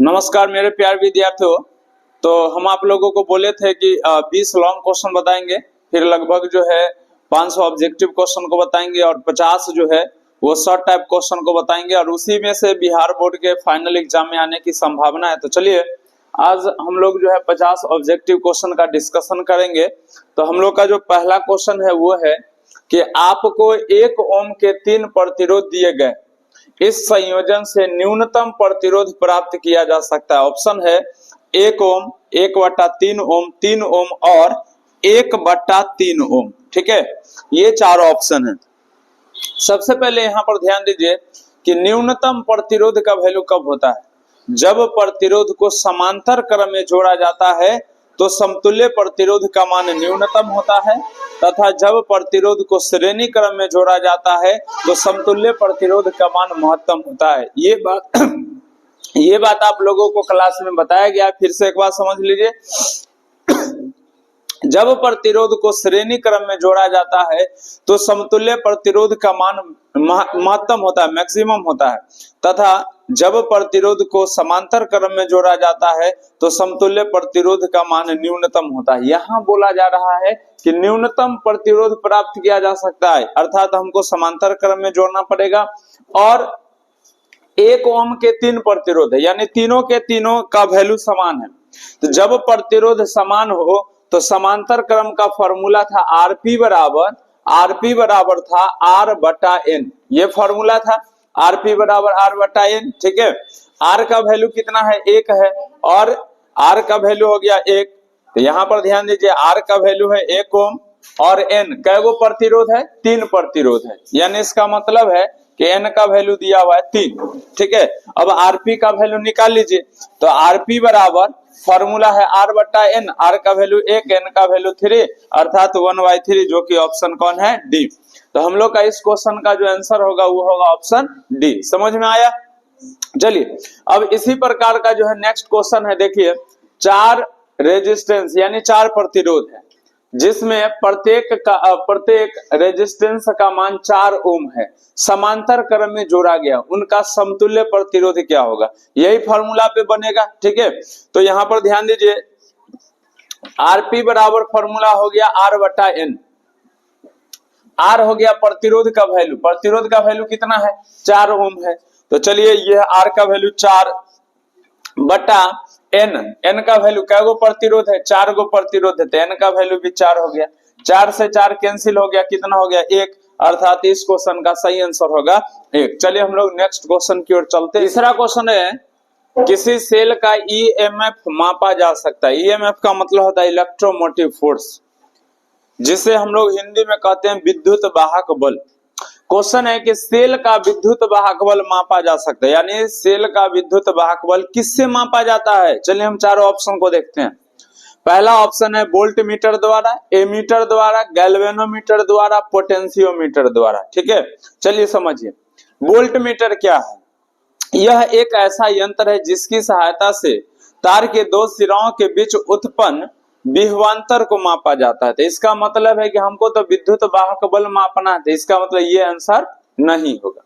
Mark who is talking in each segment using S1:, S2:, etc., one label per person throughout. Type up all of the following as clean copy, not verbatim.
S1: नमस्कार मेरे प्यारे विद्यार्थियों। तो हम आप लोगों को बोले थे कि 20 लॉन्ग क्वेश्चन बताएंगे, फिर लगभग जो है 500 ऑब्जेक्टिव क्वेश्चन को बताएंगे और 50 जो है वो शॉर्ट टाइप क्वेश्चन को बताएंगे और उसी में से बिहार बोर्ड के फाइनल एग्जाम में आने की संभावना है। तो चलिए आज हम लोग जो है 50 ऑब्जेक्टिव क्वेश्चन का डिस्कशन करेंगे। तो हम लोग का जो पहला क्वेश्चन है वो है कि आपको 1 ओम के 3 प्रतिरोध दिए गए, इस संयोजन से न्यूनतम प्रतिरोध प्राप्त किया जा सकता है। ऑप्शन है 1 ओम, 1/3 ओम, 3 ओम और 1/3 ओम। ठीक है, ये 4 ऑप्शन है। सबसे पहले यहाँ पर ध्यान दीजिए कि न्यूनतम प्रतिरोध का वैल्यू कब होता है? जब प्रतिरोध को समांतर क्रम में जोड़ा जाता है तो समतुल्य प्रतिरोध का मान न्यूनतम होता है, तथा जब प्रतिरोध को श्रेणी क्रम में जोड़ा जाता है तो समतुल्य प्रतिरोध का मान महत्तम होता है। ये बात आप लोगों को क्लास में बताया गया, फिर से एक बार समझ लीजिए। जब प्रतिरोध को श्रेणी क्रम में जोड़ा जाता है तो समतुल्य प्रतिरोध का मान महत्तम होता है, मैक्सिमम होता है, तथा जब प्रतिरोध को समांतर क्रम में जोड़ा जाता है तो समतुल्य प्रतिरोध का मान न्यूनतम होता है। यहाँ बोला जा रहा है कि न्यूनतम प्रतिरोध प्राप्त किया जा सकता है, अर्थात हमको समांतर क्रम में जोड़ना पड़ेगा और 1 ओम के 3 प्रतिरोध है, यानी तीनों के तीनों का वैल्यू समान है। तो जब प्रतिरोध समान हो तो समांतर क्रम का फॉर्मूला था आरपी बराबर था R/N, ये फॉर्मूला था आरपी बराबर R/N। ठीक है, R का वैल्यू कितना है? 1 है और R का वैल्यू हो गया 1। तो यहाँ पर ध्यान दीजिए R का वैल्यू है 1 ओम और N कैगो प्रतिरोध है? 3 प्रतिरोध है, यानी इसका मतलब है कि N का वैल्यू दिया हुआ है 3। ठीक है, अब RP का वैल्यू निकाल लीजिए। तो RP बराबर फॉर्मूला है R/N, R का वैल्यू 1, N का वैल्यू 3, अर्थात 1/3, जो कि ऑप्शन कौन है? डी। तो हम लोग का इस क्वेश्चन का जो आंसर होगा वो होगा ऑप्शन डी। समझ में आया? चलिए अब इसी प्रकार का जो है नेक्स्ट क्वेश्चन है, देखिए 4 रेजिस्टेंस यानी 4 प्रतिरोध है, जिसमें प्रत्येक रेजिस्टेंस का मान 4 ओम है, समांतर क्रम में जोड़ा गया, उनका समतुल्य प्रतिरोध क्या होगा? यही फॉर्मूला पे बनेगा। ठीक है, तो यहां पर ध्यान दीजिए आरपी बराबर फॉर्मूला हो गया R/N। R हो गया प्रतिरोध का वैल्यू, प्रतिरोध का वैल्यू कितना है? 4 ओम है। तो चलिए यह R का वैल्यू 4/N, N का वैल्यू क्या गो प्रतिरोध है? 4 गो प्रतिरोध है, तो N का वैल्यू भी 4 हो गया। 4 से 4 कैंसिल हो गया, कितना हो गया? 1, अर्थात इस क्वेश्चन का सही आंसर होगा 1। चलिए हम लोग नेक्स्ट क्वेश्चन की ओर चलते हैं। तीसरा क्वेश्चन है किसी सेल का EMF मापा जा सकता है। EMF का मतलब होता है इलेक्ट्रोमोटिव फोर्स, जिसे हम लोग हिंदी में कहते हैं विद्युत वाहक बल। क्वेश्चन है कि सेल का विद्युत वाहक बल मापा जा सकता है, यानी सेल का विद्युत वाहक बल किससे मापा जाता है? चलिए हम चारों ऑप्शन को देखते हैं। पहला ऑप्शन है वोल्ट मीटर द्वारा, एमीटर द्वारा, गैल्वेनोमीटर द्वारा, पोटेंशियोमीटर द्वारा। ठीक है, चलिए समझिए वोल्ट मीटर क्या है। यह एक ऐसा यंत्र है जिसकी सहायता से तार के 2 सिराओं के बीच उत्पन्न विभवांतर को मापा जाता है। तो इसका मतलब है कि हमको तो विद्युत वाहक बल मापना है, तो इसका मतलब ये आंसर नहीं होगा।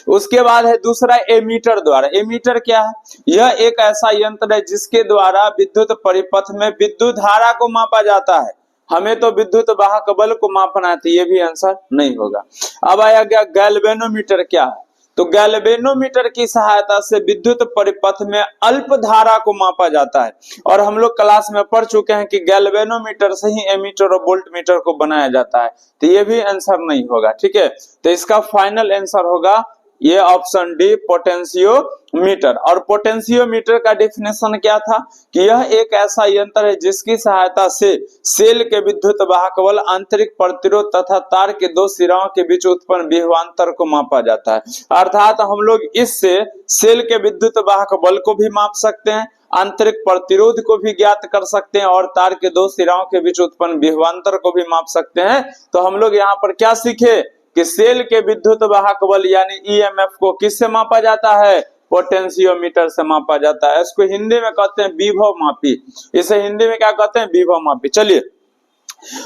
S1: उसके बाद है दूसरा एमीटर द्वारा। एमीटर क्या है? यह एक ऐसा यंत्र है जिसके द्वारा विद्युत परिपथ में विद्युत धारा को मापा जाता है। हमें तो विद्युत वाहक बल को मापना है, तो ये भी आंसर नहीं होगा। अब आया गया गैल्वेनोमीटर क्या है? तो गैल्वेनोमीटर की सहायता से विद्युत परिपथ में अल्प धारा को मापा जाता है, और हम लोग क्लास में पढ़ चुके हैं कि गैल्वेनोमीटर से ही एमीटर और वोल्टमीटर को बनाया जाता है, तो ये भी आंसर नहीं होगा। ठीक है, तो इसका फाइनल आंसर होगा ये ऑप्शन डी, पोटेंशियोमीटर। और पोटेंशियोमीटर का डेफिनेशन क्या था कि यह एक ऐसा यंत्र है जिसकी सहायता से सेल के विद्युत वाहक बल, आंतरिक प्रतिरोध तथा तार के 2 सिराओं के बीच उत्पन्न विभवांतर को मापा जाता है। अर्थात हम लोग इससे सेल के विद्युत वाहक बल को भी माप सकते हैं, आंतरिक प्रतिरोध को भी ज्ञात कर सकते हैं और तार के 2 सिराओं के बीच उत्पन्न विभवांतर को भी माप सकते हैं। तो हम लोग यहाँ पर क्या सीखे कि सेल के विद्युत वाहक बल यानी EMF को किससे मापा जाता है? पोटेंशियोमीटर से मापा जाता है। इसको हिंदी में कहते हैं विभव मापी। इसे हिंदी में क्या कहते हैं? विभव मापी। चलिए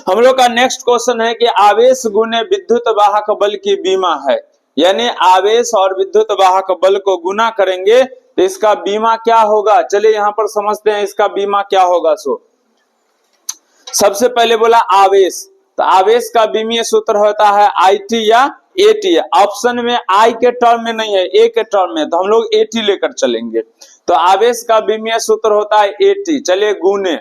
S1: हम लोग का नेक्स्ट क्वेश्चन है कि आवेश गुने विद्युत वाहक बल की विमा है, यानी आवेश और विद्युत वाहक बल को गुना करेंगे तो इसका बीमा क्या होगा, चलिए यहां पर समझते हैं इसका बीमा क्या होगा। सबसे पहले बोला आवेश, तो आवेश का बीमीय सूत्र होता है IT या AT। ऑप्शन में I के टर्म में नहीं है, A के टर्म में, तो हम लोग AT लेकर चलेंगे। तो आवेश का बीमीय सूत्र होता है AT। चलिए गुने,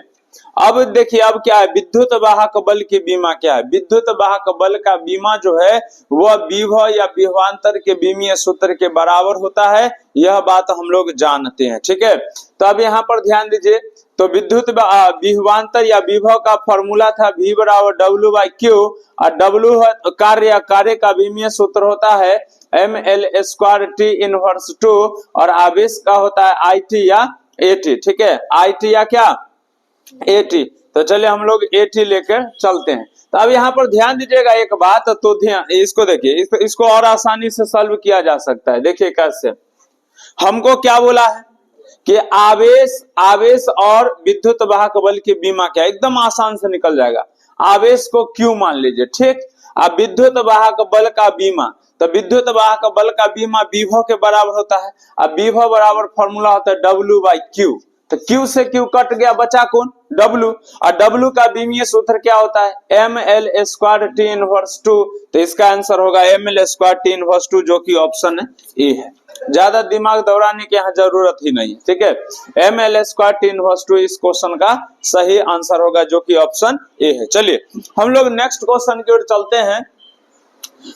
S1: अब देखिए अब क्या है, विद्युत वाहक बल की बीमा क्या है। विद्युत वाहक बल का बीमा जो है वह विभव या विभवांतर के बीमीय सूत्र के बराबर होता है, यह बात हम लोग जानते हैं, ठीक है। तो अब यहाँ पर ध्यान दीजिए, तो विद्युत विभवांतर या विभव का फॉर्मूला था V बराबर W/Q, और W कार्य या कार्य का बीमीय सूत्र होता है mL² T इनवर्स 2, और आवेश का होता है IT या AT, ठीक है, IT या क्या AT। तो चलिए हम लोग AT लेकर चलते हैं। तो अब यहाँ पर ध्यान दीजिएगा एक बात, तो ध्यान इसको देखिए, इसको और आसानी से सॉल्व किया जा सकता है। देखिए कैसे, हमको क्या बोला है कि आवेश और विद्युत वाहक बल की बीमा क्या, एकदम आसान से निकल जाएगा। आवेश को Q मान लीजिए, ठीक। अब विद्युत वाहक बल का बीमा, तो विद्युत वाहक बल का बीमा विभव के बराबर होता है। अब विभव बराबर फॉर्मूला होता है W/Q, तो Q से Q कट गया, बचा कौन, W, और W का बीमीय सूत्र क्या होता है mL² T इनवर्स 2। तो इसका आंसर होगा mL² T इनवर्स 2, जो कि ऑप्शन ए है। ज्यादा दिमाग दौड़ाने की यहाँ जरूरत ही नहीं है, ठीक है। mL² T इनवर्स 2 इस क्वेश्चन का सही आंसर होगा, जो कि ऑप्शन ए है। चलिए हम लोग नेक्स्ट क्वेश्चन की ओर चलते हैं।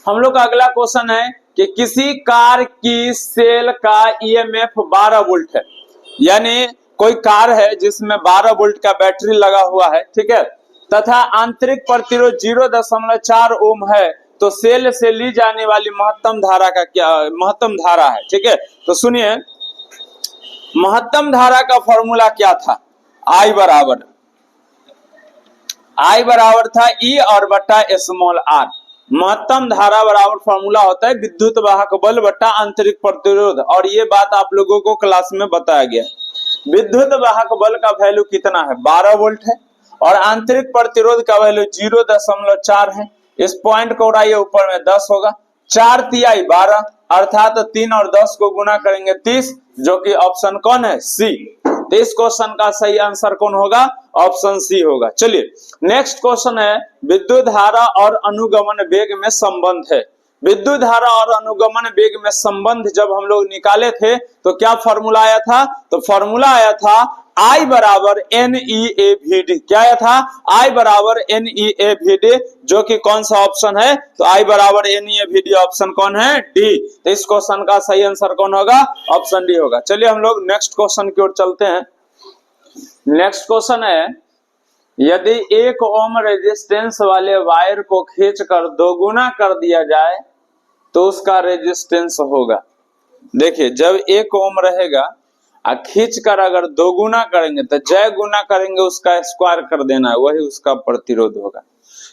S1: हम लोग का अगला क्वेश्चन है कि किसी कार की सेल का EMF 12 वोल्ट है, यानी कोई कार है जिसमें 12 वोल्ट का बैटरी लगा हुआ है, ठीक है, तथा आंतरिक प्रतिरोध 0.4 ओम है, तो सेल से ली जाने वाली महत्तम धारा का क्या, महत्तम धारा है, ठीक है। तो सुनिए, महत्तम धारा का फॉर्मूला क्या था, I बराबर था E और बटा स्मॉल r। महत्तम धारा बराबर फॉर्मूला होता है विद्युत वाहक बल बटा आंतरिक प्रतिरोध, और ये बात आप लोगों को क्लास में बताया गया। विद्युत वाहक बल का वैल्यू कितना है, 12 वोल्ट है, और आंतरिक प्रतिरोध का वैल्यू 0.4 है। इस पॉइंट को उड़ाइए, ऊपर में 10 होगा, 4 तिहाई 12, अर्थात 3 और 10 को गुना करेंगे 30, जो कि ऑप्शन कौन है, सी। तो इस क्वेश्चन का सही आंसर कौन होगा, ऑप्शन सी होगा। चलिए नेक्स्ट क्वेश्चन है, विद्युत धारा और अनुगमन वेग में संबंध है। विद्युत धारा और अनुगमन वेग में संबंध जब हम लोग निकाले थे तो क्या फॉर्मूला आया था, तो फॉर्मूला आया था I बराबर NEAVD। क्या आया था, I बराबर NEAVD, जो कि कौन सा ऑप्शन है, तो I बराबर NEAVD ऑप्शन कौन है, डी। तो इस क्वेश्चन का सही आंसर कौन होगा, ऑप्शन डी होगा। चलिए हम लोग नेक्स्ट क्वेश्चन की ओर चलते हैं। नेक्स्ट क्वेश्चन है, यदि 1 ओम रेजिस्टेंस वाले वायर को खींचकर 2 गुना कर दिया जाए तो उसका रेजिस्टेंस होगा। देखिए जब 1 ओम रहेगा, खींचकर अगर 2 गुना करेंगे तो जय गुना करेंगे उसका स्क्वायर कर देना है, वही उसका प्रतिरोध होगा।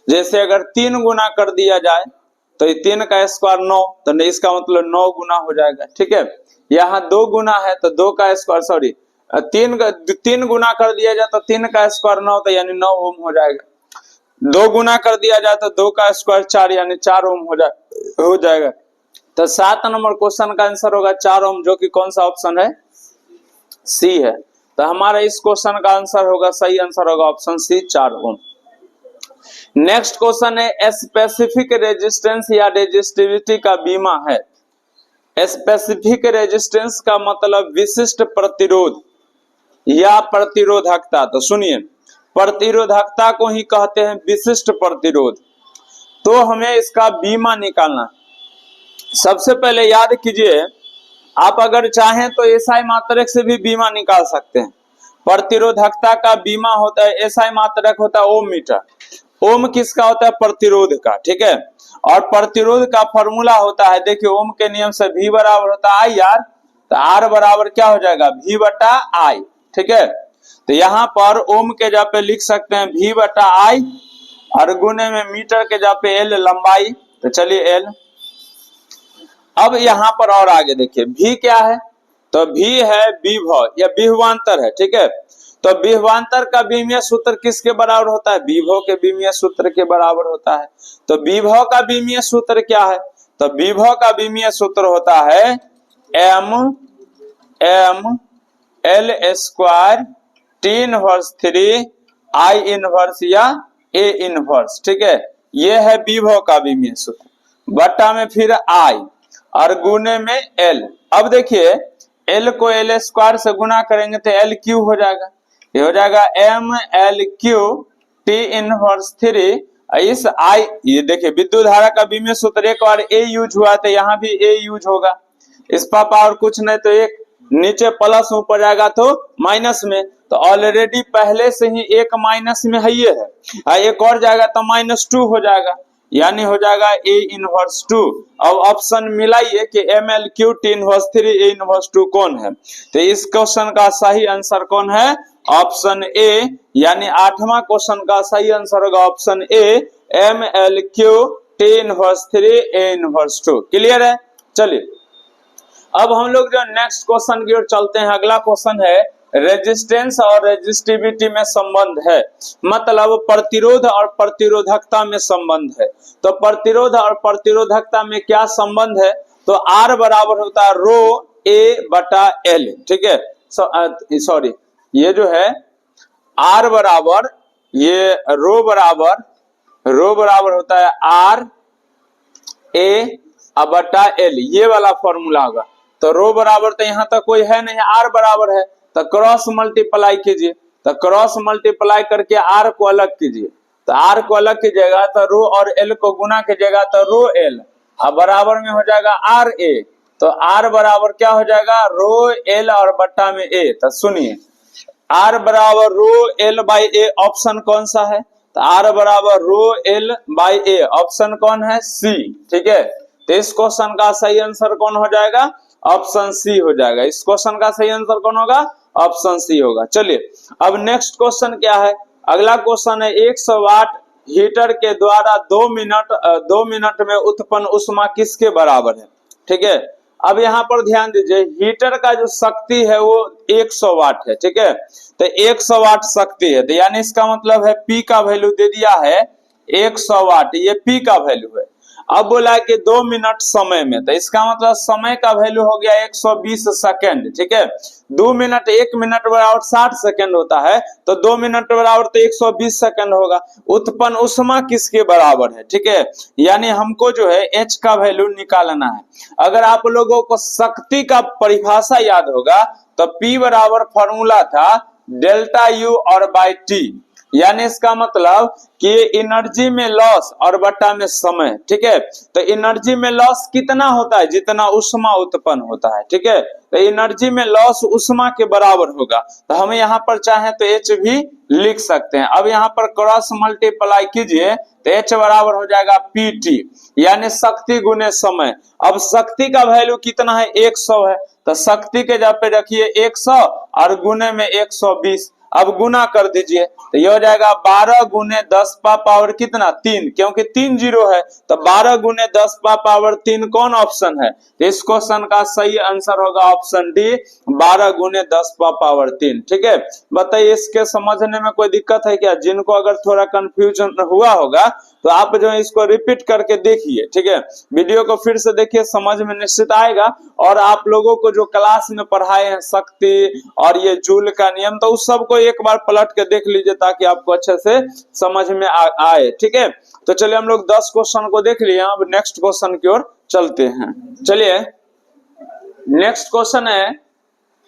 S1: जैसे अगर 3 गुना कर दिया जाए तो 3 का स्क्वायर 9, तो इसका मतलब 9 गुना हो जाएगा, ठीक है। यहाँ 2 गुना है तो 2 का स्क्वायर, सॉरी 3 गुना कर दिया जाए तो 3 का स्क्वायर 9, तो यानी 9 ओम हो जाएगा। 2 गुना कर दिया जाए तो 2 का स्क्वायर 4, यानी 4 ओम हो जाएगा। तो 7 नंबर क्वेश्चन का आंसर होगा 4 ओम, जो कि कौन सा ऑप्शन है, सी है। तो हमारा इस क्वेश्चन का आंसर होगा, सही आंसर होगा ऑप्शन सी, 4 ओम। नेक्स्ट क्वेश्चन है, स्पेसिफिक रेजिस्टेंस या रेजिस्टिविटी का बीमा है। स्पेसिफिक रेजिस्टेंस का मतलब विशिष्ट प्रतिरोध या प्रतिरोधकता। तो सुनिए, प्रतिरोधकता को ही कहते हैं विशिष्ट प्रतिरोध। तो हमें इसका बीमा निकालना, सबसे पहले याद कीजिए, आप अगर चाहें तो एसआई मात्रक से भी बीमा निकाल सकते हैं। प्रतिरोधकता का बीमा होता है, एसआई मात्रक होता है ओम मीटर। ओम किसका होता है, प्रतिरोध का, ठीक है। और प्रतिरोध का फॉर्मूला होता है, देखिए ओम के नियम से V बराबर होता है आई आर, तो R बराबर क्या हो जाएगा, V बटा I, ठीक है। तो यहाँ पर ओम के जगह पे लिख सकते हैं V बटा I, और गुने में मीटर के जगह पे L लंबाई, तो चलिए L। अब यहाँ पर और आगे देखिए V क्या है, तो V है विभव या विभवांतर है, ठीक है। तो विभवांतर का बीमीय सूत्र किसके बराबर होता है, विभव के बीमीय सूत्र के बराबर होता है। तो विभव का बीमीय सूत्र क्या है, तो विभव का बीमीय सूत्र होता है M M L square T inverse 3 I inverse या ए इनवर्स, ठीक है। ये है विभव का विमीय सूत्र, बट्टा में फिर आई और गुने में एल। अब देखिए एल को एल स्क्वायर से गुना करेंगे तो एल क्यू हो जाएगा, ये हो जाएगा M L Q T inverse 3 इस आई। ये देखिए विद्युत धारा का विमीय सूत्र एक बार ए यूज हुआ तो यहाँ भी ए यूज होगा, इस पर पावर कुछ नहीं तो एक, नीचे प्लस ऊपर जाएगा तो माइनस में, तो ऑलरेडी पहले से ही एक माइनस में है ये है, एक और जाएगा तो -2 हो जाएगा, यानी हो जाएगा ए इनवर्स 2। अब ऑप्शन मिलाइए कि M L Q T inverse 3 A inverse 2 कौन है, तो इस क्वेश्चन का सही आंसर कौन है, ऑप्शन ए, यानी 8वां क्वेश्चन का सही आंसर होगा option A, M L Q T inverse 3 A inverse 2। Clear है। चलिए अब हम लोग जो नेक्स्ट क्वेश्चन की ओर चलते हैं। अगला क्वेश्चन है रेजिस्टेंस और रेजिस्टिविटी में संबंध है, मतलब प्रतिरोध और प्रतिरोधकता में संबंध है। तो प्रतिरोध और प्रतिरोधकता में क्या संबंध है, तो R बराबर होता है रो ए बटा एल, ठीक है। सॉरी ये जो है R बराबर, ये रो बराबर होता है R ए बटा एल, ये वाला फॉर्मूला होगा। तो रो बराबर तो यहाँ तक कोई है नहीं, R बराबर है, तो क्रॉस मल्टीप्लाई कीजिए, तो क्रॉस मल्टीप्लाई करके R को अलग कीजिए, तो R को अलग कीजिएगा तो रो और L को गुना कीजिएगा तो रो L, अब बराबर में हो जाएगा R A, तो R बराबर क्या हो जाएगा रो L और बट्टा में A। तो सुनिए R बराबर रो L बाई A, ऑप्शन कौन सा है, तो R बराबर रो L बाई A, ऑप्शन कौन है C, ठीक है। तो इस क्वेश्चन का सही आंसर कौन हो जाएगा, ऑप्शन सी हो जाएगा। इस क्वेश्चन का सही आंसर कौन होगा, ऑप्शन सी होगा। चलिए अब नेक्स्ट क्वेश्चन क्या है, अगला क्वेश्चन है 100 वाट हीटर के द्वारा 2 मिनट में उत्पन्न ऊष्मा किसके बराबर है, ठीक है। अब यहाँ पर ध्यान दीजिए हीटर का जो शक्ति है वो 100 वाट है, ठीक है। तो 100 वाट शक्ति है, तो यानी इसका मतलब है P का वैल्यू दे दिया है 100 वाट, ये P का वैल्यू है। अब बोला है कि 2 मिनट समय में, तो इसका मतलब समय का वैल्यू हो गया 120 सेकेंड, ठीक है। 2 मिनट, 1 मिनट बराबर 60 सेकेंड होता है, तो 2 मिनट बराबर तो 120 सेकेंड होगा। उत्पन्न ऊष्मा किसके बराबर है, ठीक है, यानी हमको जो है H का वैल्यू निकालना है। अगर आप लोगों को शक्ति का परिभाषा याद होगा तो P बराबर फॉर्मूला था डेल्टा U और बाई T, यानी इसका मतलब कि एनर्जी में लॉस और बट्टा में समय, ठीक है। तो एनर्जी में लॉस कितना होता है, जितना ऊष्मा उत्पन्न होता है, ठीक है। तो एनर्जी में लॉस ऊष्मा के बराबर होगा, तो हम यहाँ पर चाहें तो H भी लिख सकते हैं। अब यहाँ पर क्रॉस मल्टीप्लाई कीजिए तो H बराबर हो जाएगा PT, यानी शक्ति गुने समय। अब शक्ति का वैल्यू कितना है 100 है, तो शक्ति के जगह पे रखिए 100 और गुने में 120, अब गुना कर दीजिए तो ये हो जाएगा 12 गुने 10 पावर कितना 3, क्योंकि 3 जीरो है, तो 12 गुने 10 पावर 3 कौन ऑप्शन है, तो इस क्वेश्चन का सही आंसर होगा ऑप्शन डी 12 गुने 10 पावर 3, ठीक है। बताइए इसके समझने में कोई दिक्कत है क्या, जिनको अगर थोड़ा कंफ्यूजन हुआ होगा तो आप जो है इसको रिपीट करके देखिए, ठीक है। वीडियो को फिर से देखिए, समझ में निश्चित आएगा। और आप लोगों को जो क्लास में पढ़ाए हैं शक्ति और ये जूल का नियम, तो उस सबको एक बार पलट के देख लीजिए ताकि आपको अच्छे से समझ में आए, ठीक है। तो चलिए हम लोग 10 क्वेश्चन को देख लिए, अब नेक्स्ट क्वेश्चन की ओर चलते हैं। चलिए नेक्स्ट क्वेश्चन है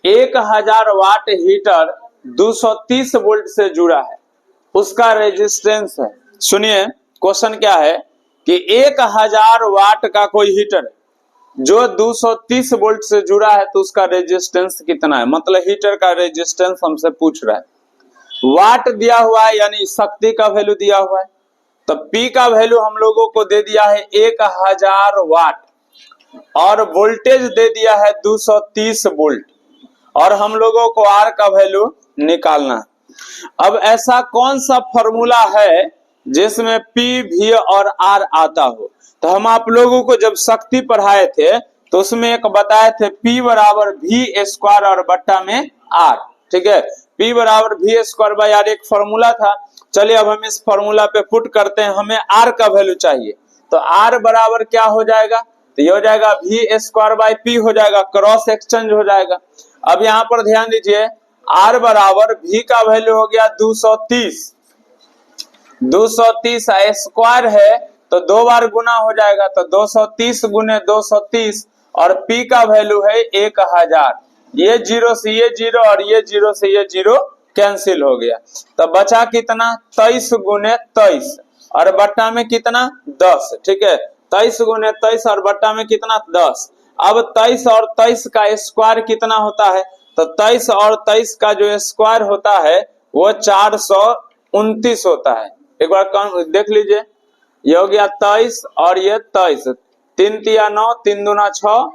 S1: 1000 वाट हीटर 230 वोल्ट से जुड़ा है, उसका रेजिस्टेंस है। सुनिए क्वेश्चन क्या है कि 1000 वाट का कोई हीटर है जो 230 वोल्ट से जुड़ा है, तो उसका रेजिस्टेंस कितना है, मतलब हीटर का रेजिस्टेंस हमसे पूछ रहा है। वाट दिया हुआ है यानी शक्ति का वैल्यू दिया हुआ है, तो P का वैल्यू हम लोगों को दे दिया है 1000 वाट और वोल्टेज दे दिया है 230 वोल्ट, और हम लोगों को R का वैल्यू निकालना है। अब ऐसा कौन सा फॉर्मूला है जिसमें P, V और R आता हो, तो हम आप लोगों को जब शक्ति पढ़ाए थे तो उसमें एक बताए थे P बराबर V स्क्वायर और बट्टा में R, ठीक है। P बराबर V स्क्वायर बाई R एक फॉर्मूला था। चलिए अब हम इस फॉर्मूला पे पुट करते हैं, हमें R का वैल्यू चाहिए, तो R बराबर क्या हो जाएगा, तो ये हो जाएगा V स्क्वायर बाई P हो जाएगा, क्रॉस एक्सचेंज हो जाएगा। अब यहाँ पर ध्यान दीजिए, R बराबर V का वैल्यू हो गया 230, 230 स्क्वायर है तो 2 बार गुना हो जाएगा, तो 230 गुने 230, और P का वैल्यू है 1000। ये जीरो से ये जीरो और ये जीरो से ये जीरो कैंसिल हो गया, तो बचा कितना 23 गुने 23 और बट्टा में कितना 10। ठीक है, 23 गुने 23 और बट्टा में कितना 10। अब 23 और 23 का स्क्वायर कितना होता है, तो 23 और 23 का जो स्क्वायर होता है वो 429 होता है। एक बार देख लीजिए, ये हो गया 23 और ये 23, 3 तिया 9, 3 दूना 6,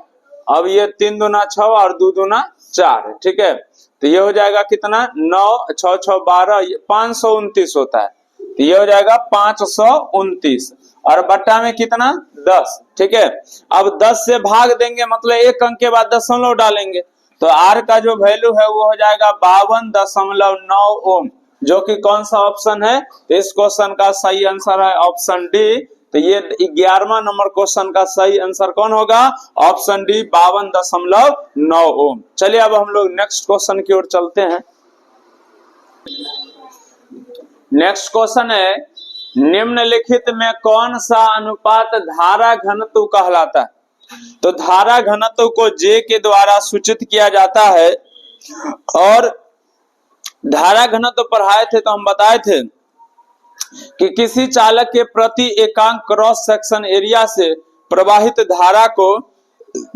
S1: अब ये 3 दूना 6 और 2 दूना 4। ठीक है, तो ये हो जाएगा कितना 9 6 6 12, 529 होता है, तो ये हो जाएगा 529 और बट्टा में कितना 10। ठीक है, अब 10 से भाग देंगे मतलब एक अंक के बाद दशमलव डालेंगे, तो R का जो वैल्यू है वो हो जाएगा 52.9 ओम, जो कि कौन सा ऑप्शन है, तो इस क्वेश्चन का सही आंसर है ऑप्शन डी। तो ये 11वां नंबर क्वेश्चन का सही आंसर कौन होगा, ऑप्शन डी 52.9 ओम। चलिए अब हम लोग नेक्स्ट क्वेश्चन की ओर चलते हैं। नेक्स्ट क्वेश्चन है, निम्नलिखित में कौन सा अनुपात धारा घनत्व कहलाता है, तो धारा घनत्व को J के द्वारा सूचित किया जाता है, और धारा घनत्व पढ़ाए थे तो हम बताए थे कि किसी चालक के प्रति एकांक क्रॉस सेक्शन एरिया से प्रवाहित धारा को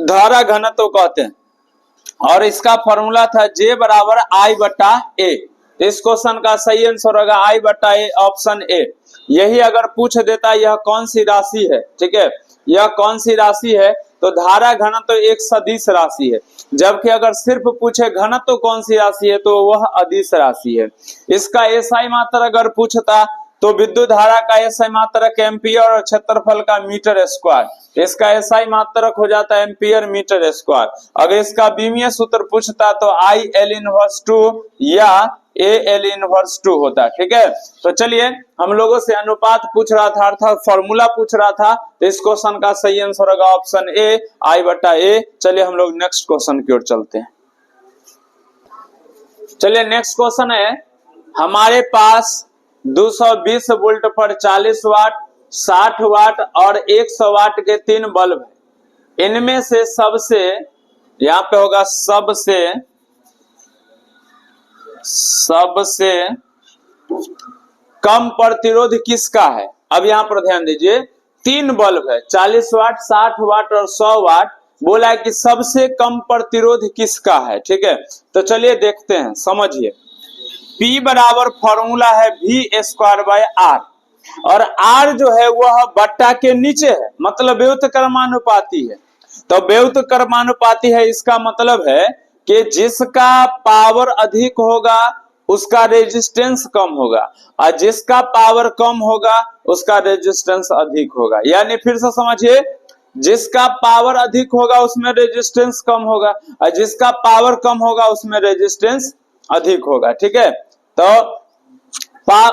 S1: धारा घनत्व कहते हैं, और इसका फॉर्मूला था J बराबर I बटा A। इस क्वेश्चन का सही आंसर होगा I बटा A, ऑप्शन ए। यही अगर पूछ देता यह कौन सी राशि है, ठीक है, यह कौन सी राशि है, तो धारा घनत्व एक सदिश राशि है, जबकि अगर सिर्फ पूछे घनत्व कौन सी राशि है तो वह अदिश राशि है। इसका एसआई मात्रक अगर पूछता तो विद्युत धारा का एसआई मात्रक एम्पियर और क्षेत्रफल का मीटर स्क्वायर, इसका एसआई मात्रक हो जाता है एम्पियर मीटर स्क्वायर। अगर इसका बीमीय सूत्र पूछता तो आई एल इनवर्स 2 या ए एल इनवर्स 2 होता है। ठीक है, तो चलिए हम लोगों से अनुपात पूछ रहा था अर्थात फॉर्मूला पूछ रहा था, तो इस क्वेश्चन का सही आंसर होगा ऑप्शन ए, आई बटा ए। चलिए हम लोग नेक्स्ट क्वेश्चन की ओर चलते हैं। चलिए नेक्स्ट क्वेश्चन है, हमारे पास 220 वोल्ट पर 40 वाट, 60 वाट और 100 वाट के 3 बल्ब है। इनमें से सबसे, यहाँ पे होगा सबसे कम प्रतिरोध किसका है। अब यहाँ पर ध्यान दीजिए, 3 बल्ब है, 40 वाट, 60 वाट और 100 वाट, बोला है कि सबसे कम प्रतिरोध किसका है। ठीक है, तो चलिए देखते हैं, समझिए। P बराबर फॉर्मूला है V स्क्वायर बाय R, और R जो है वह बट्टा के नीचे है, मतलब व्युत्क्रमानुपाती क्रमानुपाती है। तो व्युत्क्रमानुपाती क्रमानुपाती है, इसका मतलब है कि जिसका पावर अधिक होगा उसका रेजिस्टेंस कम होगा, और जिसका पावर कम होगा उसका रेजिस्टेंस अधिक होगा। यानी फिर से समझिए, जिसका पावर अधिक होगा उसमें रेजिस्टेंस कम होगा, और जिसका पावर कम होगा उसमें रेजिस्टेंस अधिक होगा। ठीक है, तो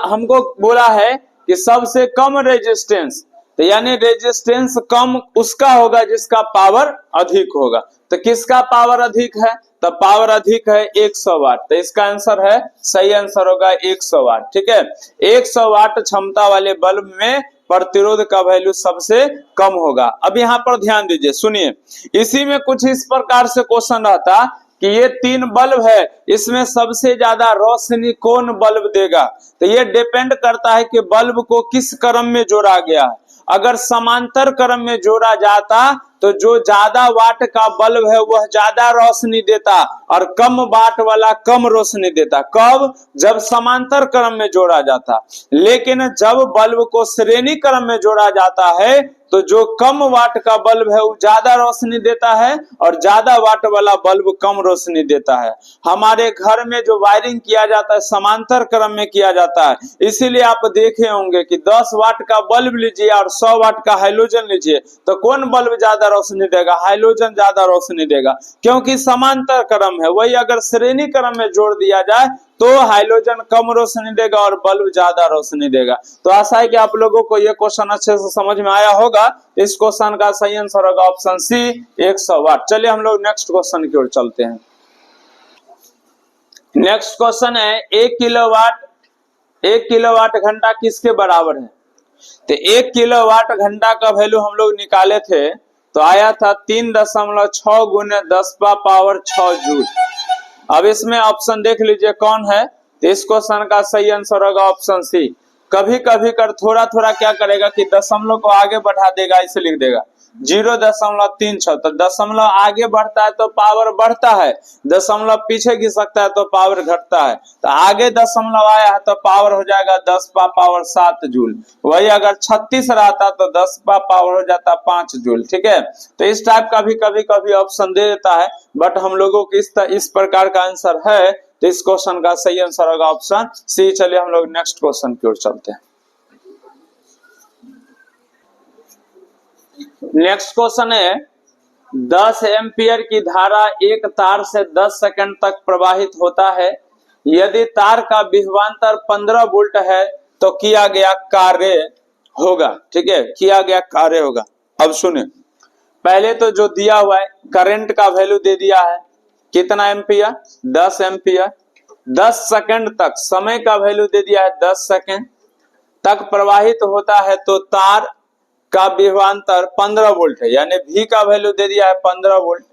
S1: हमको बोला है कि सबसे कम रेजिस्टेंस, तो यानी रेजिस्टेंस कम उसका होगा जिसका पावर अधिक होगा। तो किसका पावर अधिक है, तो पावर अधिक है 100 वाट, तो इसका आंसर है, सही आंसर होगा 100 वाट। ठीक है, 100 वाट क्षमता वाले बल्ब में प्रतिरोध का वैल्यू सबसे कम होगा। अब यहाँ पर ध्यान दीजिए, सुनिए, इसी में कुछ इस प्रकार से क्वेश्चन रहता कि ये 3 बल्ब है, इसमें सबसे ज्यादा रोशनी कौन बल्ब देगा। तो ये डिपेंड करता है कि बल्ब को किस क्रम में जोड़ा गया है। अगर समांतर क्रम में जोड़ा जाता तो जो ज्यादा वाट का बल्ब है वह ज्यादा रोशनी देता और कम वाट वाला कम रोशनी देता। कब, जब समांतर क्रम में जोड़ा जाता। लेकिन जब बल्ब को श्रेणी क्रम में जोड़ा जाता है तो जो कम वाट का बल्ब है वो ज्यादा रोशनी देता है और ज्यादा वाट वाला बल्ब कम रोशनी देता है। हमारे घर में जो वायरिंग किया जाता है समांतर क्रम में किया जाता है, इसीलिए आप देखे होंगे कि 10 वाट का बल्ब लीजिए और 100 वाट का हाइलोजन लीजिए, तो कौन बल्ब ज्यादा रोशनी देगा, हाइलोजन ज्यादा रोशनी देगा, क्योंकि समांतर क्रम है। वही अगर श्रेणी क्रम में जोड़ दिया जाए तो हाइलोजन कम रोशनी देगा और बल्ब ज्यादा रोशनी देगा। तो आशा है कि आप लोगों को यह क्वेश्चन अच्छे से समझ में आया होगा। इस क्वेश्चन का सही आंसर होगा ऑप्शन सी, 100 वाट। चलिए हम लोग नेक्स्ट क्वेश्चन की ओर चलते हैं। नेक्स्ट क्वेश्चन है 1 किलोवाट घंटा किसके बराबर है? तो 1 किलोवाट घंटा का वैल्यू हम लोग निकाले थे तो आया था 3.6 गुने 10⁻6 जूल। अब इसमें ऑप्शन देख लीजिए कौन है, तो इस क्वेश्चन का सही आंसर होगा ऑप्शन सी। कभी कभी कर थोड़ा थोड़ा क्या करेगा कि दशमलव को आगे बढ़ा देगा, इसे लिख देगा 0.36। तो दशमलव आगे बढ़ता है तो पावर बढ़ता है, दशमलव पीछे खिसकता है तो पावर घटता है। तो आगे दशमलव आया है तो पावर हो जाएगा 10⁻7 जूल। वही अगर 36 रहता तो 10 हो जाता 5 जूल। ठीक है, तो इस टाइप का भी कभी कभी ऑप्शन दे देता है, बट हम लोगों को इस प्रकार का आंसर है, तो इस क्वेश्चन का सही आंसर होगा ऑप्शन सी। चलिए हम लोग नेक्स्ट क्वेश्चन की ओर चलते हैं। नेक्स्ट क्वेश्चन है 10 एम्पियर की धारा एक तार से 10 सेकंड तक प्रवाहित होता है। यदि तार का विभवांतर 15 वोल्ट है तो किया गया कार्य होगा। ठीक है, किया गया कार्य होगा। अब सुने, पहले तो जो दिया हुआ है करंट का वैल्यू दे दिया है, कितना एम्पियर? 10 एम्पियर। 10 सेकंड तक समय का वैल्यू दे दिया है 10 सेकंड तक प्रवाहित होता है, तो तार का विभवांतर 15 वोल्ट है, यानी V का वैल्यू दे दिया है 15 वोल्ट।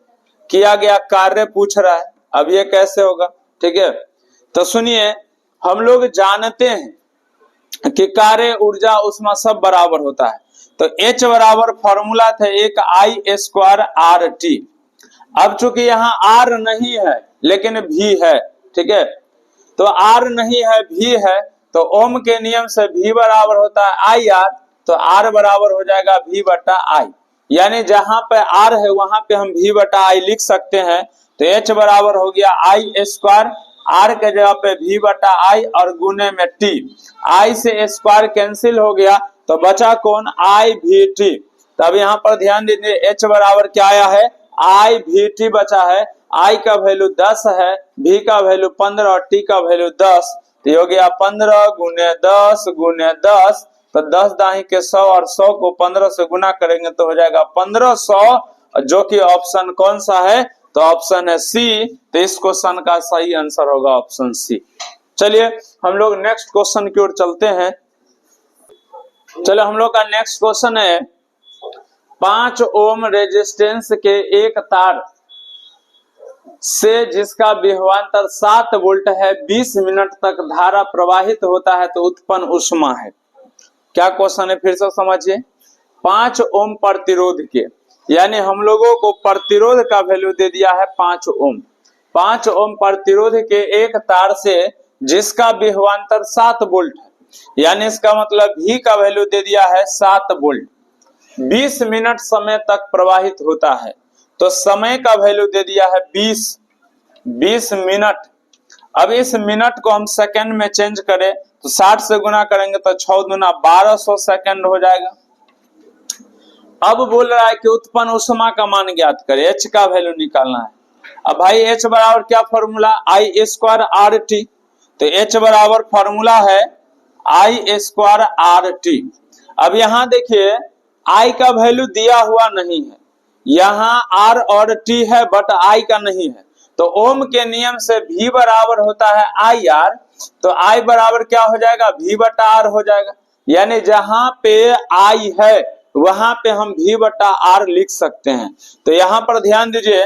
S1: किया गया कार्य पूछ रहा है, अब ये कैसे होगा? ठीक है, तो सुनिए, हम लोग जानते हैं कि कार्य, ऊर्जा, ऊष्मा सब बराबर होता है। तो H बराबर फॉर्मूला था एक I² RT। अब चूंकि यहाँ R नहीं है लेकिन V है, ठीक है, तो R नहीं है V है, तो ओम के नियम से V बराबर होता है IR, तो R बराबर हो जाएगा V/I। यानी जहां पे R है वहां पे हम V/I लिख सकते हैं। तो H बराबर हो गया I², R के जगह पे V/I और गुने में T। I से स्क्वायर कैंसिल हो गया तो बचा कौन? IVT। तब यहाँ पर ध्यान दीजिए, H बराबर क्या आया है? IVT बचा है। I का वैल्यू 10 है, V का वैल्यू 15 और T का वैल्यू 10। तो हो गया 15 गुने 10 गुने 10, तो 10 दाही के 100 और 100 को 15 से गुना करेंगे तो हो जाएगा 1500, जो कि ऑप्शन कौन सा है? तो ऑप्शन है सी। तो इस क्वेश्चन का सही आंसर होगा ऑप्शन सी। चलिए हम लोग नेक्स्ट क्वेश्चन की ओर चलते हैं। चलो हम लोग का नेक्स्ट क्वेश्चन है 5 ओम रेजिस्टेंस के एक तार से जिसका विभवांतर 7 वोल्ट है, 20 मिनट तक धारा प्रवाहित होता है तो उत्पन्न ऊष्मा है। क्या क्वेश्चन है फिर से समझिए। 5 ओम प्रतिरोध के, यानी हम लोगों को प्रतिरोध का वैल्यू दे दिया है 5 ओम। 5 ओम प्रतिरोध के एक तार से जिसका विभवांतर 7 वोल्ट है, यानी इसका मतलब V का वैल्यू दे दिया है 7 वोल्ट, 20 मिनट समय तक प्रवाहित होता है। तो समय का वैल्यू दे दिया है 20 मिनट। अब इस मिनट को हम सेकंड में चेंज करें तो 60 से गुना करेंगे तो 6 दूना 1200 सेकंड हो जाएगा। अब बोल रहा है कि उत्पन्न ऊष्मा का मान ज्ञात करें, H का वैल्यू निकालना है। अब भाई H बराबर क्या फॉर्मूला? I² RT। तो H बराबर फॉर्मूला है I² RT। अब यहां देखिए I का वैल्यू दिया हुआ नहीं है, यहाँ R और T है बट I का नहीं है। तो ओम के नियम से V बराबर होता है IR, तो I बराबर क्या हो जाएगा? V/R हो जाएगा। यानी जहां पे I है वहां पे हम V/R लिख सकते हैं। तो यहाँ पर ध्यान दीजिए,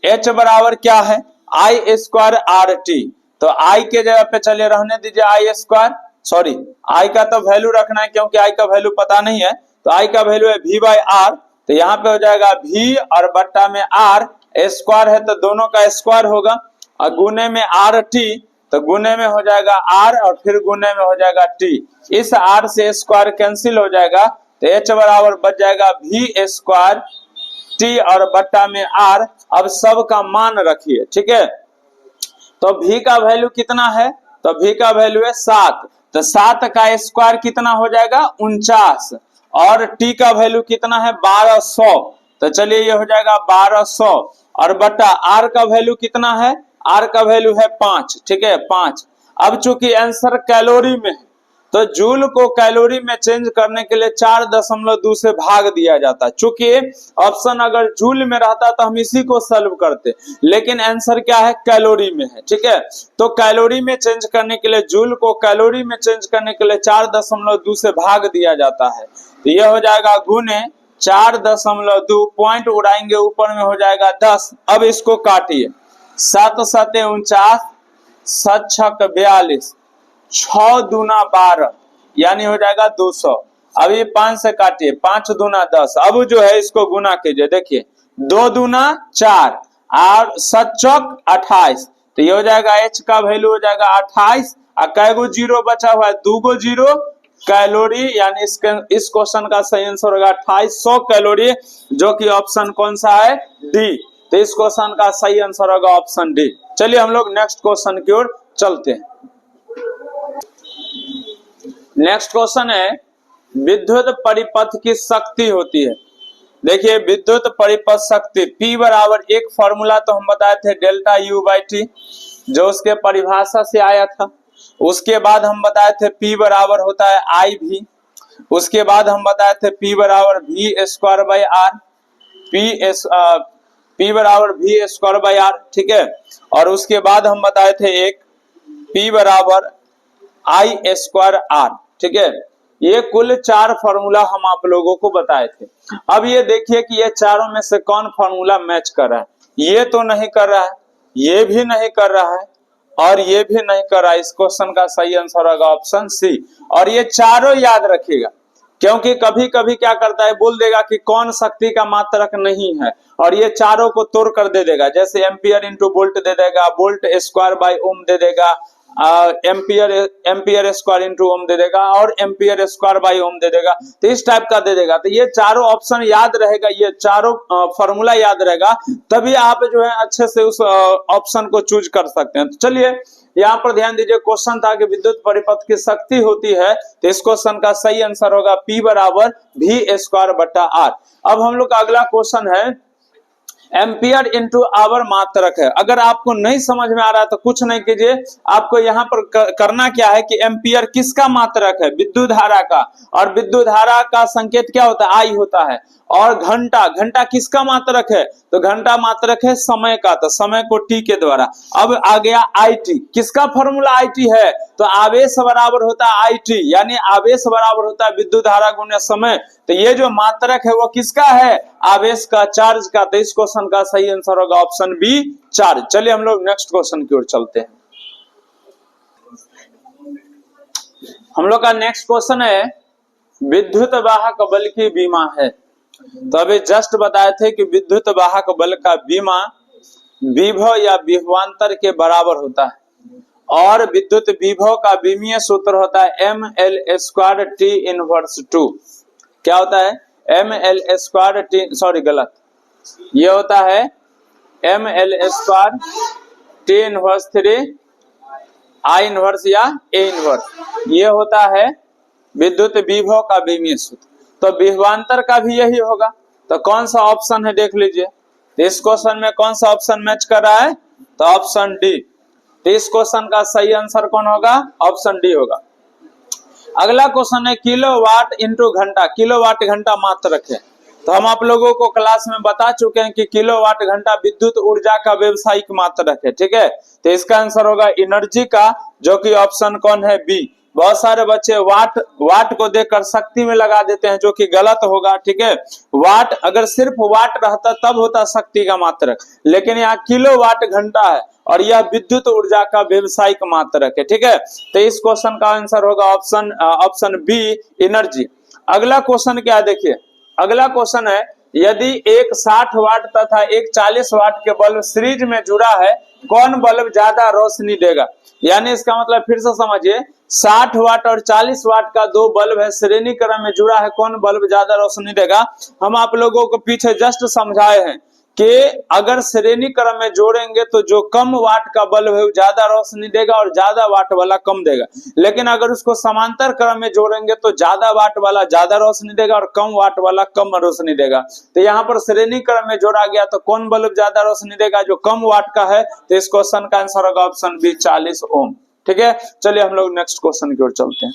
S1: H बराबर क्या है? I² RT। तो I के जगह पे चलिए रहने दीजिए I², सॉरी I का तो वैल्यू रखना है क्योंकि I का वैल्यू पता नहीं है, तो I का वैल्यू है V/R। तो यहाँ पे हो जाएगा V और बट्टा में R, स्क्वायर है तो दोनों का स्क्वायर होगा, और गुने में RT, तो गुने में हो जाएगा R और फिर गुने में हो जाएगा T। इस R से स्क्वायर कैंसिल हो जाएगा तो H बराबर बच जाएगा V² T और बट्टा में R। अब सब का मान रखिए, ठीक है। तो V का वैल्यू कितना है? तो V का वैल्यू है 7, तो 7 का स्क्वायर कितना हो जाएगा? 49, और T का वैल्यू कितना है? 1200। तो चलिए ये हो जाएगा 1200, और बटा R का वैल्यू कितना है? R का वैल्यू है 5, ठीक है 5। अब चूंकि आंसर कैलोरी में है तो जूल को कैलोरी में चेंज करने के लिए 4.2 से भाग दिया जाता है। चूंकि ऑप्शन अगर जूल में रहता तो हम इसी को सॉल्व करते, लेकिन आंसर क्या है, कैलोरी में है। ठीक है, तो कैलोरी में चेंज करने के लिए, जूल को कैलोरी में चेंज करने के लिए 4.2 से भाग दिया जाता है। तो यह हो जाएगा गुने 4.2, पॉइंट उड़ाएंगे ऊपर में हो जाएगा 10। अब इसको काटिए, 7 7 49, 7 6 42, 6 दूना 12, यानी हो जाएगा 200। अब ये 5 से काटिए, 5 दूना 10। अब जो है इसको गुना कीजिए, देखिए 2 दूना 4 और 7 चौक 28, तो ये हो जाएगा H का वैल्यू हो जाएगा 28। और कै गो जीरो बचा हुआ है, 2 गो जीरो, कैलोरी, यानी इस क्वेश्चन का सही आंसर होगा 2800 कैलोरी, जो कि ऑप्शन कौन सा है, डी। तो इस क्वेश्चन का सही आंसर होगा ऑप्शन डी। चलिए हम लोग नेक्स्ट क्वेश्चन की ओर चलते हैं। नेक्स्ट क्वेश्चन है, विद्युत परिपथ की शक्ति होती है। देखिए विद्युत परिपथ शक्ति P बराबर एक फॉर्मूला तो हम बताए थे डेल्टा U बाई टी, जो उसके परिभाषा से आया था। उसके बाद हम बताए थे P बराबर होता है I भी। उसके बाद हम बताए थे P बराबर V square by R, P बराबर V स्क्वायर बाई आर। ठीक है, और उसके बाद हम बताए थे एक P बराबर I स्क्वायर आर। ठीक है, ये कुल 4 फॉर्मूला हम आप लोगों को बताए थे। अब ये देखिए कि ये चारों में से कौन फॉर्मूला मैच कर रहा है। ये तो नहीं कर रहा है, ये भी नहीं कर रहा है, और ये भी नहीं कर रहा है। इस क्वेश्चन का सही आंसर होगा ऑप्शन सी। और ये चारों याद रखिएगा, क्योंकि कभी कभी क्या करता है, बोल देगा कि कौन शक्ति का मात्रक नहीं है, और ये चारों को तोड़ कर दे देगा। जैसे एम्पियर इंटू वोल्ट दे देगा, वोल्ट स्क्वायर बाई ओम दे देगा, एम्पियर स्क्वायर इंटू ओम दे देगा, और एम्पियर स्क्वायर बाई ओम दे देगा। तो इस टाइप का दे देगा। तो ये चारों ऑप्शन याद रहेगा, ये चारों फॉर्मूला याद रहेगा, तभी आप जो है अच्छे से उस ऑप्शन को चूज कर सकते हैं। तो चलिए यहाँ पर ध्यान दीजिए, क्वेश्चन था कि विद्युत परिपथ की शक्ति होती है, तो इस क्वेश्चन का सही आंसर होगा P बराबर V स्क्वायर बटा आर। अब हम लोग का अगला क्वेश्चन है, एम्पियर इंटू आवर मात्रक है। अगर आपको नहीं समझ में आ रहा है तो कुछ नहीं कीजिए, आपको यहाँ पर करना क्या है कि एम्पियर किसका मात्रक है, विद्युत धारा का, और विद्युत धारा का संकेत क्या होता है, आई होता है। और घंटा, घंटा किसका मात्रक है, तो घंटा मात्रक है समय का, तो समय को टी के द्वारा। अब आ गया आई टी, किसका फॉर्मूला आई टी है, तो आवेश बराबर होता है आई टी, यानी आवेश बराबर होता है विद्युत धारा गुणे समय। तो ये जो मात्रक है वो किसका है, आवेश का, चार्ज का। तो इस क्वेश्चन का सही आंसर होगा ऑप्शन बी, चार्ज। चलिए हम लोग नेक्स्ट क्वेश्चन की ओर चलते हैं। हम लोग का नेक्स्ट क्वेश्चन है, विद्युत वाहक बल की बीमा है। तो अभी जस्ट बताए थे कि विद्युत वाहक बल का बीमा विभव या विभवांतर के बराबर होता है, और विद्युत विभव का बीमीय सूत्र होता है ml स्क्वायर टी इनवर्स 2। क्या होता है, ml स्क्वायर टी, सॉरी गलत, ये होता है ml square T inverse 3 I inverse या ए इनवर्स, ये होता है विद्युत विभव का बीमीय सूत्र। तो विभवांतर का भी यही होगा। तो कौन सा ऑप्शन है देख लीजिए, इस क्वेश्चन में कौन सा ऑप्शन मैच कर रहा है, तो ऑप्शन डी। तो इस क्वेश्चन का सही आंसर कौन होगा, ऑप्शन डी होगा। अगला क्वेश्चन है, किलोवाट इंटू घंटा। किलोवाट घंटा मात्रक है। तो हम आप लोगों को क्लास में बता चुके हैं कि किलोवाट घंटा विद्युत ऊर्जा का व्यवसायिक मात्रक है। ठीक है, तो इसका आंसर होगा एनर्जी का, जो कि ऑप्शन कौन है, बी। बहुत सारे बच्चे वाट को देखकर शक्ति में लगा देते हैं, जो कि गलत होगा। ठीक है, वाट अगर सिर्फ वाट रहता तब होता शक्ति का मात्रक, लेकिन यहाँ किलोवाट घंटा है और यह विद्युत ऊर्जा का व्यवसायिक मात्रक है। ठीक है, तो इस क्वेश्चन का आंसर होगा ऑप्शन बी, एनर्जी। अगला क्वेश्चन क्या है, देखिए अगला क्वेश्चन है, यदि एक 60 वाट तथा एक 40 वाट के बल्ब सीरीज में जुड़ा है, कौन बल्ब ज्यादा रोशनी देगा। यानी इसका मतलब फिर से समझिए, 60 वाट और 40 वाट का दो बल्ब है, श्रेणी क्रम में जुड़ा है, कौन बल्ब ज्यादा रोशनी देगा। हम आप लोगों को पीछे जस्ट समझाए हैं कि अगर श्रेणी क्रम में जोड़ेंगे तो जो कम वाट का बल्ब है वो ज्यादा रोशनी देगा और ज्यादा वाट वाला कम देगा, लेकिन अगर उसको समांतर क्रम में जोड़ेंगे तो ज्यादा वाट वाला ज्यादा रोशनी देगा और कम वाट वाला कम रोशनी देगा। तो यहाँ पर श्रेणी क्रम में जोड़ा गया तो कौन बल्ब ज्यादा रोशनी देगा, जो कम वाट का है। तो इस क्वेश्चन का आंसर होगा ऑप्शन बी, 40 ओम। ठीक है, चलिए हम लोग नेक्स्ट क्वेश्चन की ओर चलते हैं।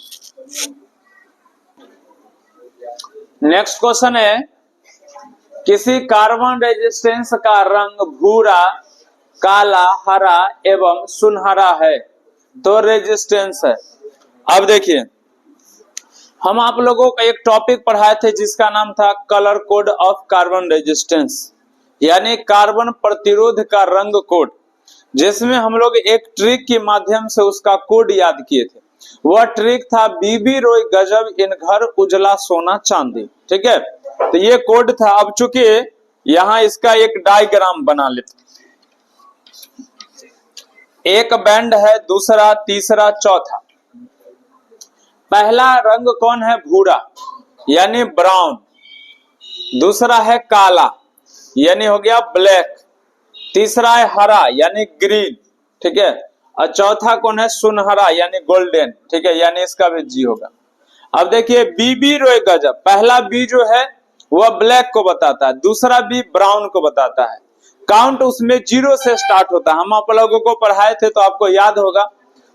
S1: नेक्स्ट क्वेश्चन है, किसी कार्बन रेजिस्टेंस का रंग भूरा, काला, हरा एवं सुनहरा है तो रेजिस्टेंस है। अब देखिए, हम आप लोगों का एक टॉपिक पढ़ाए थे जिसका नाम था colour code of carbon resistance, यानी कार्बन प्रतिरोध का रंग कोड, जिसमें हम लोग एक ट्रिक के माध्यम से उसका कोड याद किए थे। वह ट्रिक था बीबी रोय गजब इन घर उजला सोना चांदी। ठीक है, तो ये कोड था। अब चूंकि यहां इसका एक डायग्राम बना लेते, एक बैंड है, दूसरा, तीसरा, चौथा। पहला रंग कौन है? भूरा यानी ब्राउन। दूसरा है काला यानी हो गया ब्लैक। तीसरा है हरा यानी ग्रीन। ठीक है, और चौथा कौन है? सुनहरा यानी गोल्डन। ठीक है, यानी इसका भी जी होगा। अब देखिए, बीबी रोय गजब, पहला बी जो है वह ब्लैक को बताता है, दूसरा बी ब्राउन को बताता है। काउंट उसमें 0 से स्टार्ट होता है। हम आप लोगों को पढ़ाए थे तो आपको याद होगा,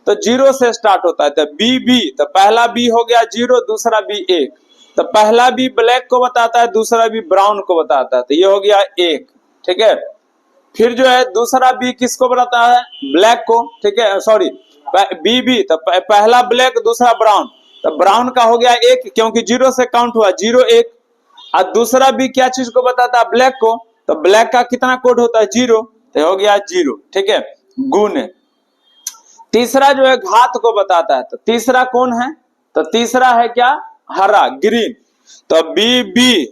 S1: तो 0 से स्टार्ट होता है। तो बी, तो पहला बी हो गया 0, दूसरा बी 1। तो पहला बी ब्लैक को बताता है, दूसरा बी ब्राउन को बताता है, तो ये हो गया 1। ठीक है, फिर जो है दूसरा बी किसको बताता है? ब्लैक को। ठीक है, सॉरी, बी, तो पहला ब्लैक, दूसरा ब्राउन, तो ब्राउन का हो गया 1 क्योंकि 0 से काउंट हुआ, 0, 1। और दूसरा बी क्या चीज को बताता है? ब्लैक को। तो ब्लैक का कितना कोड होता है? 0, तो हो गया 0। ठीक है, गुण। तीसरा जो है घात को बताता है, तो तीसरा कौन है? तो तीसरा है क्या? हरा, ग्रीन। तो बी बी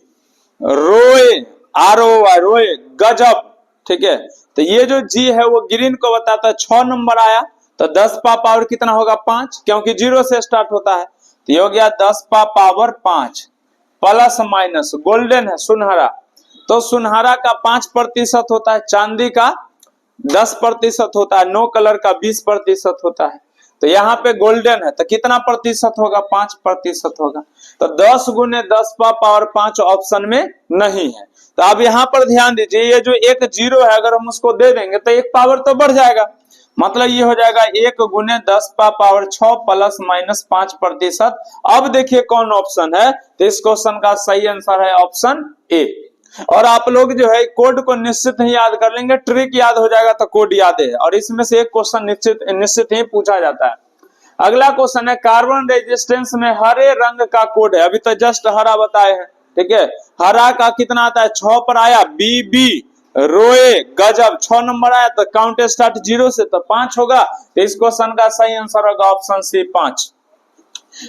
S1: रोए, ROY रोए गजब। ठीक है, तो ये जो जी है वो ग्रीन को बताता है। 6 नंबर आया, तो 10 पा पावर कितना होगा? 5, क्योंकि 0 से स्टार्ट होता है, तो ये हो गया 10 पा पावर 5। प्लस माइनस, गोल्डन है, सुनहरा, तो सुनहरा का 5% होता है, चांदी का 10% होता है, नो कलर का 20% होता है। तो यहाँ पे गोल्डन है, तो कितना प्रतिशत होगा? 5% होगा। तो 10 गुने 10 पा पावर 5 ऑप्शन में नहीं है। तो अब यहाँ पर ध्यान दीजिए, ये जो एक 0 है, अगर हम उसको दे देंगे तो एक पावर तो बढ़ जाएगा, मतलब ये हो जाएगा 1 गुने 10 पा पावर 6 प्लस माइनस 5%। अब देखिए कौन ऑप्शन है, तो इस क्वेश्चन का सही आंसर है ऑप्शन ए। और आप लोग जो है कोड को निश्चित ही याद कर लेंगे, ट्रिक याद हो जाएगा तो कोड याद है, और इसमें से एक क्वेश्चन निश्चित ही पूछा जाता है। अगला क्वेश्चन है, कार्बन रेजिस्टेंस में हरे रंग का कोड है। अभी तो जस्ट हरा बताए हैं। ठीक है, हरा का कितना आता है? 6 पर आया, बी बी रोए गजब 6 नंबर आया, तो काउंट स्टार्ट 0 से, तो 5 होगा। तो इस क्वेश्चन का सही आंसर होगा ऑप्शन सी, 5।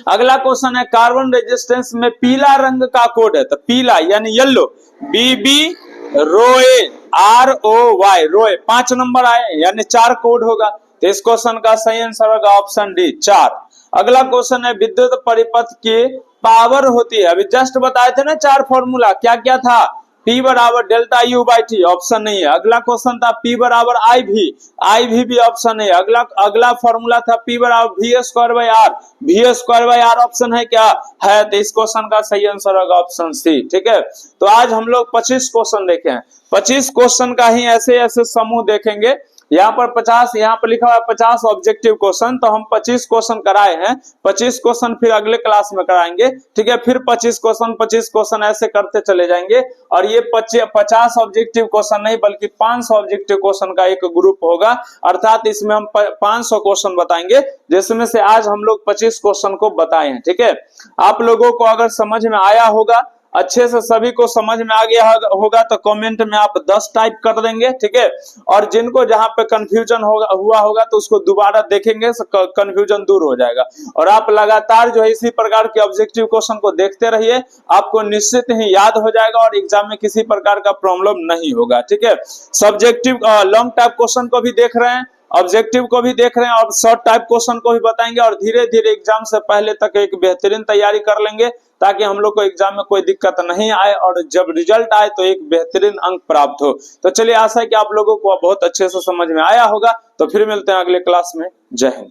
S1: अगला क्वेश्चन है, कार्बन रेजिस्टेंस में पीला रंग का कोड है, तो पीला यानी येलो, बीबी रोए ROY रोए 5 नंबर आए, यानी 4 कोड होगा। तो इस क्वेश्चन का सही आंसर होगा ऑप्शन डी, 4। अगला क्वेश्चन है, विद्युत परिपथ की पावर होती है। अभी जस्ट बताए थे ना 4 फॉर्मूला, क्या क्या था? P बराबर delta U by T, option नहीं है। अगला क्वेश्चन था P बराबर IV भी ऑप्शन नहीं है। अगला फॉर्मूला था P बराबर V² by R, V² by R option है क्या? है। तो इस क्वेश्चन का सही आंसर होगा ऑप्शन सी। ठीक है, तो आज हम लोग 25 क्वेश्चन देखे हैं। 25 क्वेश्चन का ही ऐसे ऐसे समूह देखेंगे। यहाँ पर 50, यहाँ पर लिखा हुआ है 50 ऑब्जेक्टिव क्वेश्चन, तो हम 25 क्वेश्चन कराए हैं। 25 क्वेश्चन फिर अगले क्लास में कराएंगे। ठीक है, फिर 25 क्वेश्चन ऐसे करते चले जाएंगे। और ये 50 ऑब्जेक्टिव क्वेश्चन नहीं बल्कि 500 ऑब्जेक्टिव क्वेश्चन का एक ग्रुप होगा, अर्थात इसमें हम 500 क्वेश्चन बताएंगे, जिसमें से आज हम लोग 25 क्वेश्चन को बताए हैं। ठीक है, आप लोगों को अगर समझ में आया होगा, अच्छे से सभी को समझ में आ गया होगा, तो कमेंट में आप 10 टाइप कर देंगे। ठीक है, और जिनको जहां पे कंफ्यूजन हुआ होगा तो उसको दोबारा देखेंगे, कंफ्यूजन दूर हो जाएगा। और आप लगातार जो है इसी प्रकार के ऑब्जेक्टिव क्वेश्चन को देखते रहिए, आपको निश्चित ही याद हो जाएगा और एग्जाम में किसी प्रकार का प्रॉब्लम नहीं होगा। ठीक है, सब्जेक्टिव लॉन्ग टाइप क्वेश्चन को भी देख रहे हैं, ऑब्जेक्टिव को भी देख रहे हैं, और शॉर्ट टाइप क्वेश्चन को भी बताएंगे, और धीरे धीरे एग्जाम से पहले तक एक बेहतरीन तैयारी कर लेंगे, ताकि हम लोग को एग्जाम में कोई दिक्कत नहीं आए, और जब रिजल्ट आए तो एक बेहतरीन अंक प्राप्त हो। तो चलिए, आशा है कि आप लोगों को बहुत अच्छे से समझ में आया होगा। तो फिर मिलते हैं अगले क्लास में। जय हिंद।